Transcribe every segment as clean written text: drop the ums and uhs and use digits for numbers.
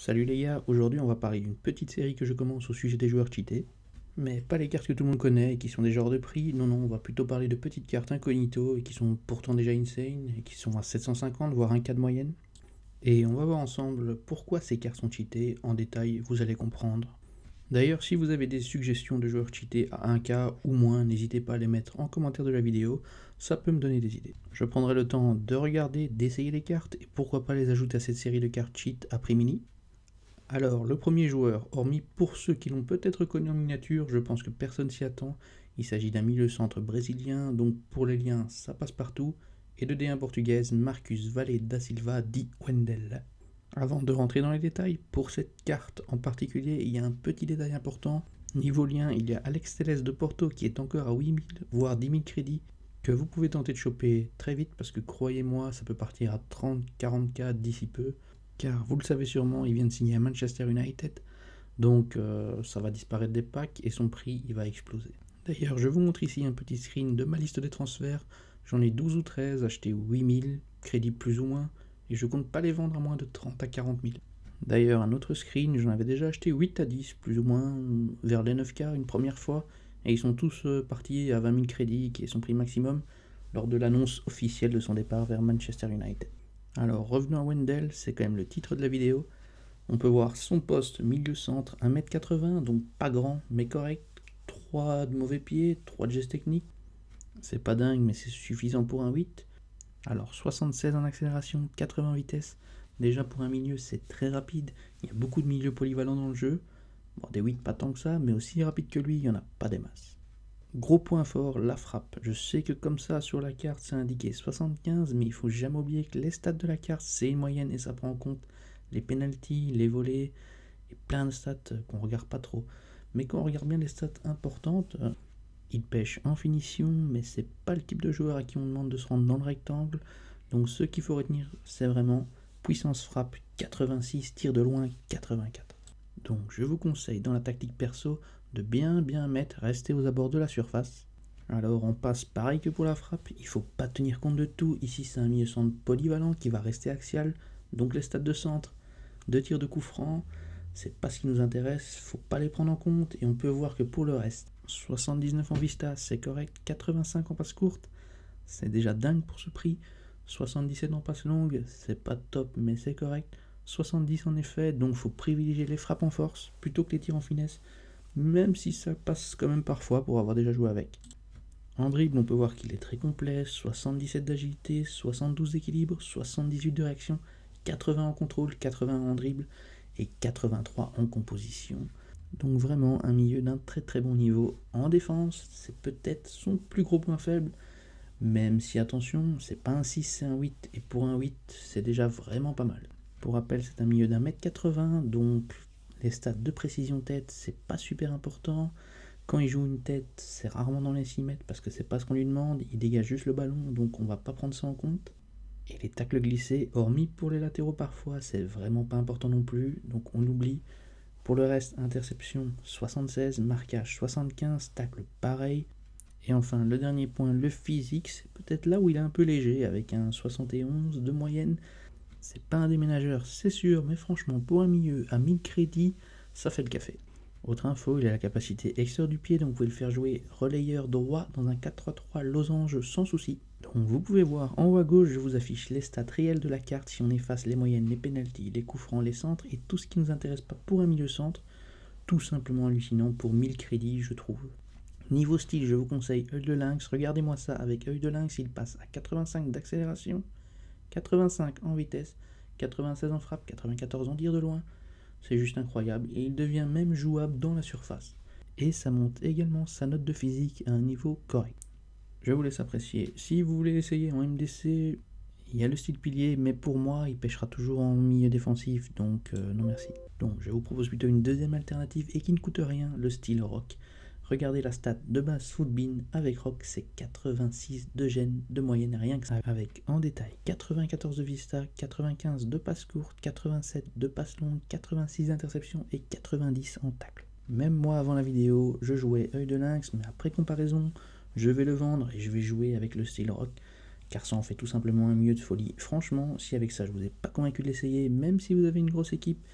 Salut les gars, aujourd'hui on va parler d'une petite série que je commence au sujet des joueurs cheatés. Mais pas les cartes que tout le monde connaît et qui sont des genres de prix, non, on va plutôt parler de petites cartes incognito et qui sont pourtant déjà insane et qui sont à 750 voire 1K de moyenne. Et on va voir ensemble pourquoi ces cartes sont cheatées, en détail vous allez comprendre. D'ailleurs, si vous avez des suggestions de joueurs cheatés à 1K ou moins, n'hésitez pas à les mettre en commentaire de la vidéo, ça peut me donner des idées. Je prendrai le temps de regarder, d'essayer les cartes et pourquoi pas les ajouter à cette série de cartes cheat à prix mini. Alors, le premier joueur, hormis pour ceux qui l'ont peut-être connu en miniature, je pense que personne s'y attend. Il s'agit d'un milieu-centre brésilien, donc pour les liens, ça passe partout. Et de D1 portugaise, Marcus Vale da Silva dit Wendel. Avant de rentrer dans les détails, pour cette carte en particulier, il y a un petit détail important. Niveau lien, il y a Alex Telles de Porto qui est encore à 8000, voire 10 000 crédits, que vous pouvez tenter de choper très vite parce que croyez-moi, ça peut partir à 30-40K d'ici peu. Car vous le savez sûrement, il vient de signer à Manchester United, donc ça va disparaître des packs et son prix il va exploser. D'ailleurs, je vous montre ici un petit screen de ma liste des transferts. J'en ai 12 ou 13 achetés 8000, crédits plus ou moins, et je compte pas les vendre à moins de 30 à 40 000. D'ailleurs, un autre screen, j'en avais déjà acheté 8 à 10, plus ou moins, vers les 9K une première fois, et ils sont tous partis à 20 000 crédits, qui est son prix maximum, lors de l'annonce officielle de son départ vers Manchester United. Alors revenons à Wendel, c'est quand même le titre de la vidéo. On peut voir son poste milieu-centre, 1m80, donc pas grand mais correct. 3 de mauvais pieds, 3 de gestes techniques. C'est pas dingue mais c'est suffisant pour un 8. Alors 76 en accélération, 80 vitesse. Déjà pour un milieu c'est très rapide. Il y a beaucoup de milieux polyvalents dans le jeu. Bon, des 8 pas tant que ça, mais aussi rapide que lui, il n'y en a pas des masses. Gros point fort, la frappe. Je sais que comme ça sur la carte c'est indiqué 75, mais il faut jamais oublier que les stats de la carte c'est une moyenne et ça prend en compte les penalties, les volets et plein de stats qu'on regarde pas trop. Mais quand on regarde bien les stats importantes, il pêche en finition, mais c'est pas le type de joueur à qui on demande de se rendre dans le rectangle. Donc ce qu'il faut retenir c'est vraiment puissance frappe 86, tir de loin 84. Donc je vous conseille dans la tactique perso de bien mettre, rester aux abords de la surface. Alors on passe pareil que pour la frappe, il faut pas tenir compte de tout. Ici c'est un milieu centre polyvalent qui va rester axial, donc les stats de centre, de tir de coup franc, c'est pas ce qui nous intéresse, faut pas les prendre en compte et on peut voir que pour le reste, 79 en vista c'est correct, 85 en passe courte, c'est déjà dingue pour ce prix, 77 en passe longue, c'est pas top mais c'est correct, 70 en effet, donc faut privilégier les frappes en force plutôt que les tirs en finesse, même si ça passe quand même parfois pour avoir déjà joué avec. En dribble, on peut voir qu'il est très complet, 77 d'agilité, 72 d'équilibre, 78 de réaction, 80 en contrôle, 80 en dribble et 83 en composition. Donc vraiment un milieu d'un très bon niveau. En défense, c'est peut-être son plus gros point faible, même si attention, c'est pas un 6, c'est un 8, et pour un 8, c'est déjà vraiment pas mal. Pour rappel, c'est un milieu d'1m80, donc les stats de précision tête, c'est pas super important. Quand il joue une tête, c'est rarement dans les 6 mètres parce que c'est pas ce qu'on lui demande, il dégage juste le ballon, donc on va pas prendre ça en compte. Et les tacles glissés, hormis pour les latéraux parfois, c'est vraiment pas important non plus, donc on oublie. Pour le reste, interception 76, marquage 75, tacle pareil. Et enfin, le dernier point, le physique, c'est peut-être là où il est un peu léger, avec un 71 de moyenne. C'est pas un déménageur, c'est sûr, mais franchement, pour un milieu à 1000 crédits, ça fait le café. Autre info, il a la capacité extérieure du pied, donc vous pouvez le faire jouer relayeur droit dans un 4-3-3 losange sans souci. Donc vous pouvez voir en haut à gauche, je vous affiche les stats réelles de la carte si on efface les moyennes, les pénalties, les coups francs, les centres et tout ce qui ne nous intéresse pas pour un milieu centre. Tout simplement hallucinant pour 1000 crédits, je trouve. Niveau style, je vous conseille œil de lynx. Regardez-moi ça, avec œil de lynx, il passe à 85 d'accélération, 85 en vitesse, 96 en frappe, 94 en tir de loin. C'est juste incroyable et il devient même jouable dans la surface. Et ça monte également sa note de physique à un niveau correct. Je vous laisse apprécier. Si vous voulez l'essayer en MDC, il y a le style pilier, mais pour moi, il pêchera toujours en milieu défensif, donc non merci. Donc je vous propose plutôt une deuxième alternative et qui ne coûte rien, le style rock. Regardez la stat de base Footbin avec rock, c'est 86 de gêne de moyenne, rien que ça. Avec en détail 94 de vista, 95 de passe courte, 87 de passe longue, 86 d'interception et 90 en tacle. Même moi avant la vidéo, je jouais œil de lynx, mais après comparaison, je vais le vendre et je vais jouer avec le style rock, car ça en fait tout simplement un milieu de folie. Franchement, si avec ça je vous ai pas convaincu de l'essayer, même si vous avez une grosse équipe,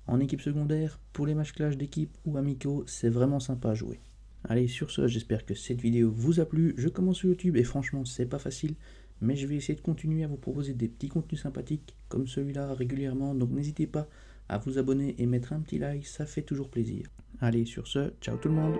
En équipe secondaire, pour les matchs clash d'équipe ou amicaux, c'est vraiment sympa à jouer. Allez, sur ce, j'espère que cette vidéo vous a plu. Je commence sur YouTube et franchement, c'est pas facile, mais je vais essayer de continuer à vous proposer des petits contenus sympathiques comme celui-là régulièrement, donc n'hésitez pas à vous abonner et mettre un petit like, ça fait toujours plaisir. Allez, sur ce, ciao tout le monde!